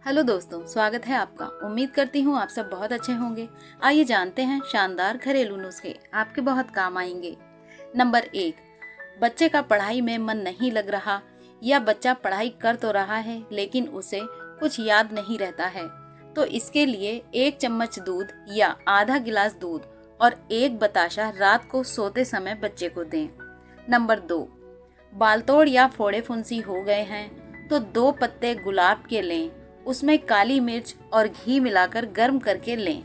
Hello दोस्तों, स्वागत है आपका। उम्मीद करती हूँ आप सब बहुत अच्छे होंगे। आइए जानते हैं शानदार घरेलू नुस्खे आपके बहुत काम आएंगे। नंबर 1, बच्चे का पढ़ाई में मन नहीं लग रहा या बच्चा पढ़ाई कर तो रहा है लेकिन उसे कुछ याद नहीं रहता है, तो इसके लिए 1 चम्मच दूध या आधा गिलास दूध और 1 बताशा रात को सोते समय बच्चे को दें। नंबर 2, बालतोड़ या फोड़े फुंसी हो गए हैं तो 2 पत्ते गुलाब के लें, उसमें काली मिर्च और घी मिलाकर गर्म करके लें।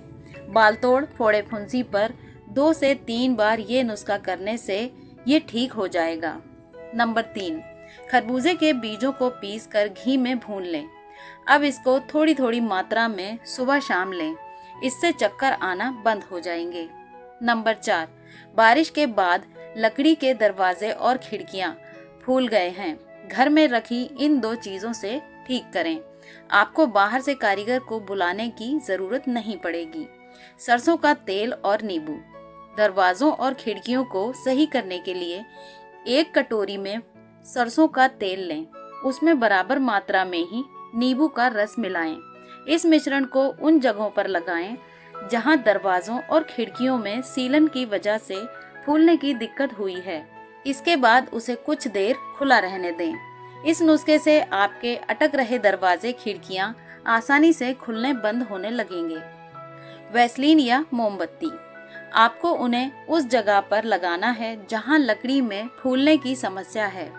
बालतोड़ फोड़े फुंसी पर 2 से 3 बार ये नुस्खा करने से ये ठीक हो जाएगा। नंबर 3, खरबूजे के बीजों को पीसकर घी में भून लें। अब इसको थोड़ी थोड़ी मात्रा में सुबह शाम लें, इससे चक्कर आना बंद हो जाएंगे। नंबर 4, बारिश के बाद लकड़ी के दरवाजे और खिड़कियां फूल गए हैं, घर में रखी इन 2 चीजों से ठीक करें। आपको बाहर से कारीगर को बुलाने की जरूरत नहीं पड़ेगी। सरसों का तेल और नींबू। दरवाजों और खिड़कियों को सही करने के लिए 1 कटोरी में सरसों का तेल लें, उसमें बराबर मात्रा में ही नींबू का रस मिलाएं। इस मिश्रण को उन जगहों पर लगाएं जहां दरवाजों और खिड़कियों में सीलन की वजह से फूलने की दिक्कत हुई है। इसके बाद उसे कुछ देर खुला रहने दें। इस नुस्खे से आपके अटक रहे दरवाजे खिड़कियां आसानी से खुलने बंद होने लगेंगे। वैसलीन या मोमबत्ती। आपको उन्हें उस जगह पर लगाना है जहां लकड़ी में फूलने की समस्या है।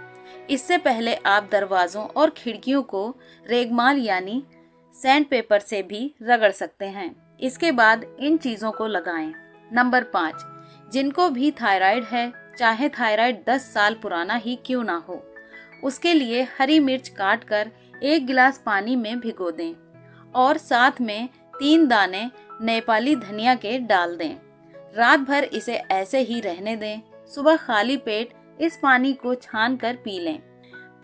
इससे पहले आप दरवाजों और खिड़कियों को रेगमाल यानी सैंड पेपर से भी रगड़ सकते हैं। इसके बाद इन चीजों को लगाएं। नंबर 5, जिनको भी थायराइड है, चाहे थायराइड 10 साल पुराना ही क्यों ना हो, उसके लिए हरी मिर्च काट कर 1 गिलास पानी में भिगो दें और साथ में 3 दाने नेपाली धनिया के डाल दें। रात भर इसे ऐसे ही रहने दें। सुबह खाली पेट इस पानी को छान कर पी लें।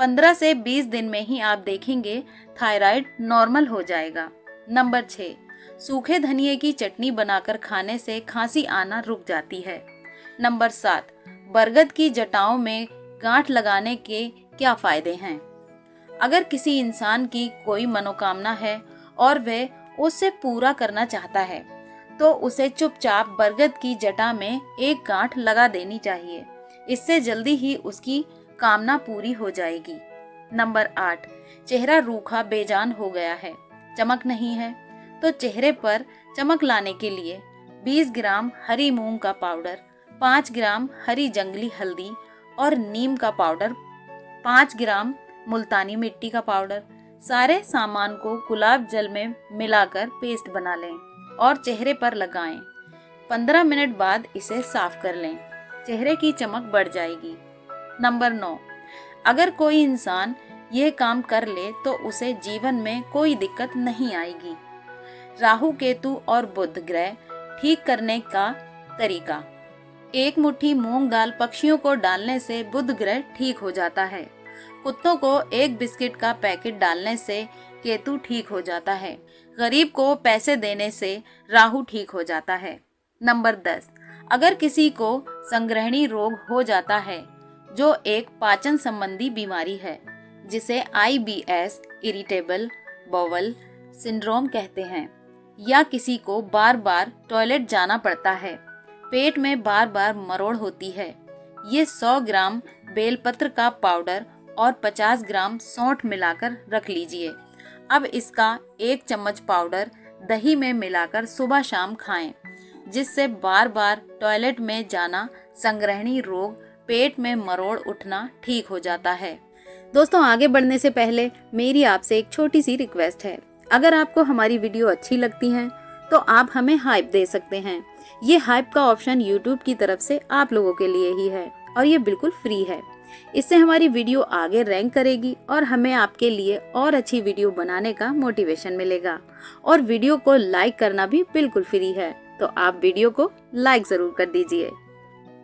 15 से 20 दिन में ही आप देखेंगे थायराइड नॉर्मल हो जाएगा। नंबर 6, सूखे धनिये की चटनी बनाकर खाने से खांसी आना रुक जाती है। नंबर 7, बरगद की जटाओं में गांठ लगाने के क्या फायदे हैं। अगर किसी इंसान की कोई मनोकामना है और वह उससे पूरा करना चाहता है तो उसे चुपचाप बरगद की जटा में एक गांठ लगा देनी चाहिए। इससे जल्दी ही उसकी कामना पूरी हो जाएगी। नंबर 8, चेहरा रूखा बेजान हो गया है, चमक नहीं है, तो चेहरे पर चमक लाने के लिए 20 ग्राम हरी मूंग का पाउडर, 5 ग्राम हरी जंगली हल्दी और नीम का पाउडर, 5 ग्राम मुल्तानी मिट्टी का पाउडर, सारे सामान को गुलाब जल में मिलाकर पेस्ट बना लें और चेहरे पर लगाएं। 15 मिनट बाद इसे साफ कर लें, चेहरे की चमक बढ़ जाएगी। नंबर 9, अगर कोई इंसान यह काम कर ले तो उसे जीवन में कोई दिक्कत नहीं आएगी। राहु केतु और बुध ग्रह ठीक करने का तरीका। 1 मुट्ठी मूंग दाल पक्षियों को डालने से बुध ग्रह ठीक हो जाता है। कुत्तों को 1 बिस्किट का पैकेट डालने से केतु ठीक हो जाता है। गरीब को पैसे देने से राहु ठीक हो जाता है। नंबर 10, अगर किसी को संग्रहणी रोग हो जाता है, जो एक पाचन संबंधी बीमारी है जिसे IBS इरिटेबल बाउल सिंड्रोम कहते हैं, या किसी को बार बार टॉयलेट जाना पड़ता है, पेट में बार बार मरोड़ होती है, ये 100 ग्राम बेलपत्र का पाउडर और 50 ग्राम सौंठ मिलाकर रख लीजिए। अब इसका 1 चम्मच पाउडर दही में मिलाकर सुबह शाम खाएं, जिससे बार बार टॉयलेट में जाना, संग्रहणी रोग, पेट में मरोड़ उठना ठीक हो जाता है। दोस्तों, आगे बढ़ने से पहले मेरी आपसे एक छोटी सी रिक्वेस्ट है। अगर आपको हमारी वीडियो अच्छी लगती है तो आप हमें हाइप दे सकते हैं। ये हाइप का ऑप्शन YouTube की तरफ से आप लोगों के लिए ही है और ये बिल्कुल फ्री है। इससे हमारी वीडियो आगे रैंक करेगी और हमें आपके लिए और अच्छी वीडियो बनाने का मोटिवेशन मिलेगा। और वीडियो को लाइक करना भी बिल्कुल फ्री है, तो आप वीडियो को लाइक जरूर कर दीजिए।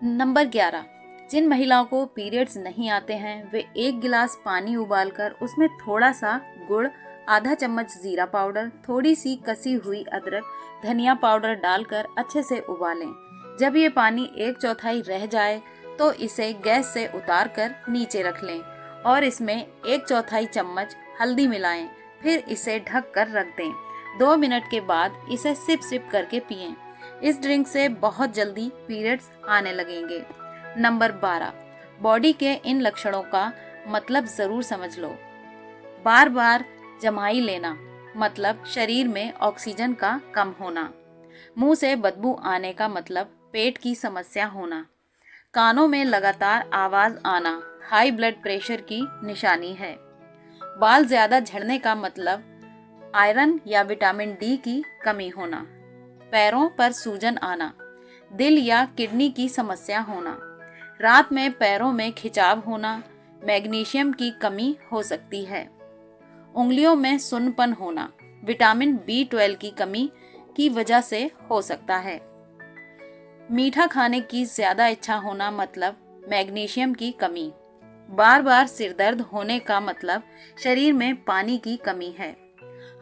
नंबर 11, जिन महिलाओं को पीरियड्स नहीं आते हैं वे 1 गिलास पानी उबालकर उसमें थोड़ा सा गुड़, आधा चम्मच जीरा पाउडर, थोड़ी सी कसी हुई अदरक, धनिया पाउडर डालकर अच्छे से उबालें। जब ये पानी 1/4 रह जाए तो इसे गैस से उतार कर नीचे रख लें और इसमें 1/4 चम्मच हल्दी मिलाएं। फिर इसे ढक कर रख दें। 2 मिनट के बाद इसे सिप सिप करके पिएं। इस ड्रिंक से बहुत जल्दी पीरियड्स आने लगेंगे। नंबर 12, बॉडी के इन लक्षणों का मतलब ज़रूर समझ लो। बार बार जमाई लेना मतलब शरीर में ऑक्सीजन का कम होना। मुंह से बदबू आने का मतलब पेट की समस्या होना। कानों में लगातार आवाज आना हाई ब्लड प्रेशर की निशानी है। बाल ज्यादा झड़ने का मतलब आयरन या विटामिन डी की कमी होना। पैरों पर सूजन आना, दिल या किडनी की समस्या होना। रात में पैरों में खिंचाव होना, मैग्नीशियम की कमी हो सकती है। उंगलियों में सुन्नपन होना, विटामिन B12 की कमी की वजह से हो सकता है। मीठा खाने की ज्यादा इच्छा होना मतलब मैग्नीशियम की कमी। बार बार सिर दर्द होने का मतलब शरीर में पानी की कमी है।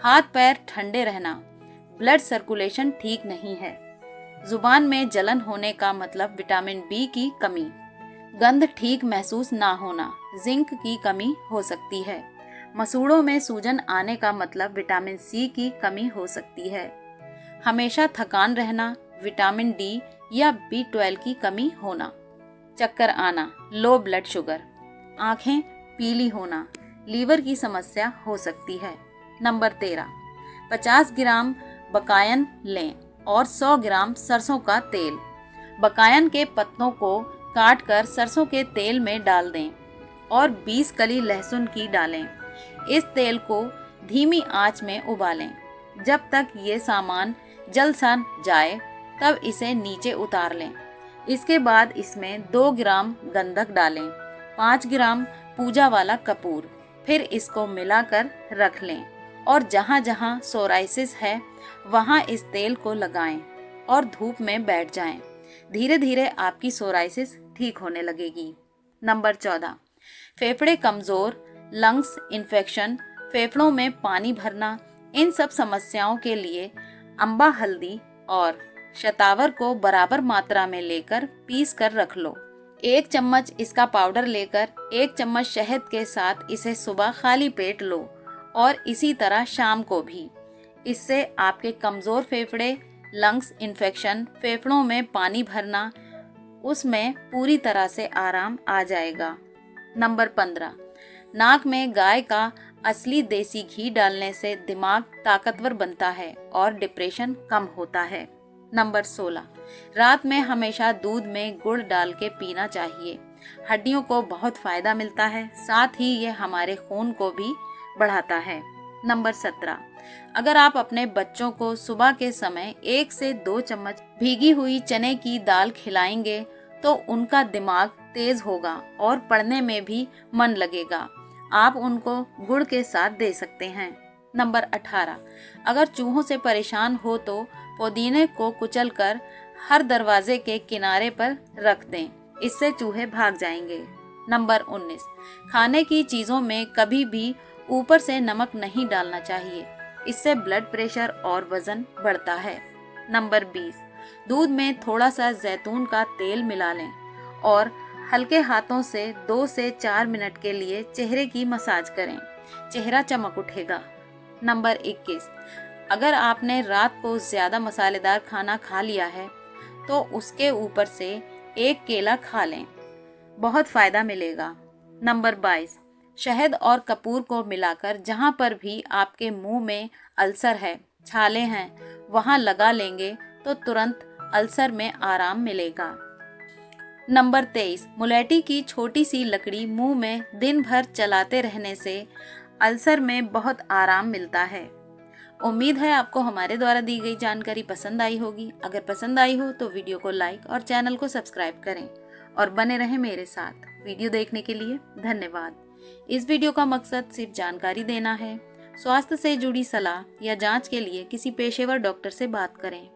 हाथ पैर ठंडे रहना, ब्लड सर्कुलेशन ठीक नहीं है। जुबान में जलन होने का मतलब विटामिन B की कमी। गंध ठीक महसूस ना होना, जिंक की कमी हो सकती है। मसूड़ों में सूजन आने का मतलब विटामिन C की कमी हो सकती है। हमेशा थकान रहना, विटामिन D या B12 की कमी होना। चक्कर आना, लो ब्लड शुगर। आंखें पीली होना, लीवर की समस्या हो सकती है। नंबर 13, 50 ग्राम बकायन लें और 100 ग्राम सरसों का तेल। बकायन के पत्तों को काटकर सरसों के तेल में डाल दें और 20 कली लहसुन की डालें। इस तेल को धीमी आंच में उबालें। जब तक ये सामान जल सा जाए तब इसे नीचे उतार लें। इसके बाद इसमें 2 ग्राम गंधक डालें, 5 ग्राम पूजा वाला कपूर। फिर इसको मिलाकर रख लें और जहाँ जहाँ सोराइसिस है वहाँ इस तेल को लगाएं और धूप में बैठ जाएं। धीरे धीरे आपकी सोराइसिस ठीक होने लगेगी। नंबर 14, फेफड़े कमजोर, लंग्स इन्फेक्शन, फेफड़ों में पानी भरना, इन सब समस्याओं के लिए अम्बा हल्दी और शतावर को बराबर मात्रा में लेकर पीस कर रख लो। 1 चम्मच इसका पाउडर लेकर 1 चम्मच शहद के साथ इसे सुबह खाली पेट लो और इसी तरह शाम को भी। इससे आपके कमजोर फेफड़े, लंग्स इन्फेक्शन, फेफड़ों में पानी भरना, उसमें पूरी तरह से आराम आ जाएगा। नंबर 15, नाक में गाय का असली देसी घी डालने से दिमाग ताकतवर बनता है और डिप्रेशन कम होता है। नंबर 16, रात में हमेशा दूध में गुड़ डाल के पीना चाहिए। हड्डियों को बहुत फायदा मिलता है, साथ ही ये हमारे खून को भी बढ़ाता है। नंबर 17, अगर आप अपने बच्चों को सुबह के समय 1 से 2 चम्मच भीगी हुई चने की दाल खिलाएंगे तो उनका दिमाग तेज होगा और पढ़ने में भी मन लगेगा। आप उनको गुड़ के साथ दे सकते हैं। नंबर 18, अगर चूहों से परेशान हो तो पुदीने को कुचलकर हर दरवाजे के किनारे पर रख दें, इससे चूहे भाग जाएंगे। नंबर 19, खाने की चीज़ों में कभी भी ऊपर से नमक नहीं डालना चाहिए, इससे ब्लड प्रेशर और वजन बढ़ता है। नंबर 20, दूध में थोड़ा सा जैतून का तेल मिला लें और हल्के हाथों से 2 से 4 मिनट के लिए चेहरे की मसाज करें, चेहरा चमक उठेगा। नंबर 21, अगर आपने रात को ज़्यादा मसालेदार खाना खा लिया है तो उसके ऊपर से 1 केला खा लें, बहुत फ़ायदा मिलेगा। नंबर 22, शहद और कपूर को मिलाकर जहाँ पर भी आपके मुंह में अल्सर है, छाले हैं, वहाँ लगा लेंगे तो तुरंत अल्सर में आराम मिलेगा। नंबर 23, मुलेठी की छोटी सी लकड़ी मुंह में दिन भर चलाते रहने से अल्सर में बहुत आराम मिलता है। उम्मीद है आपको हमारे द्वारा दी गई जानकारी पसंद आई होगी। अगर पसंद आई हो तो वीडियो को लाइक और चैनल को सब्सक्राइब करें और बने रहें मेरे साथ। वीडियो देखने के लिए धन्यवाद। इस वीडियो का मकसद सिर्फ जानकारी देना है। स्वास्थ्य से जुड़ी सलाह या जांच के लिए किसी पेशेवर डॉक्टर से बात करें।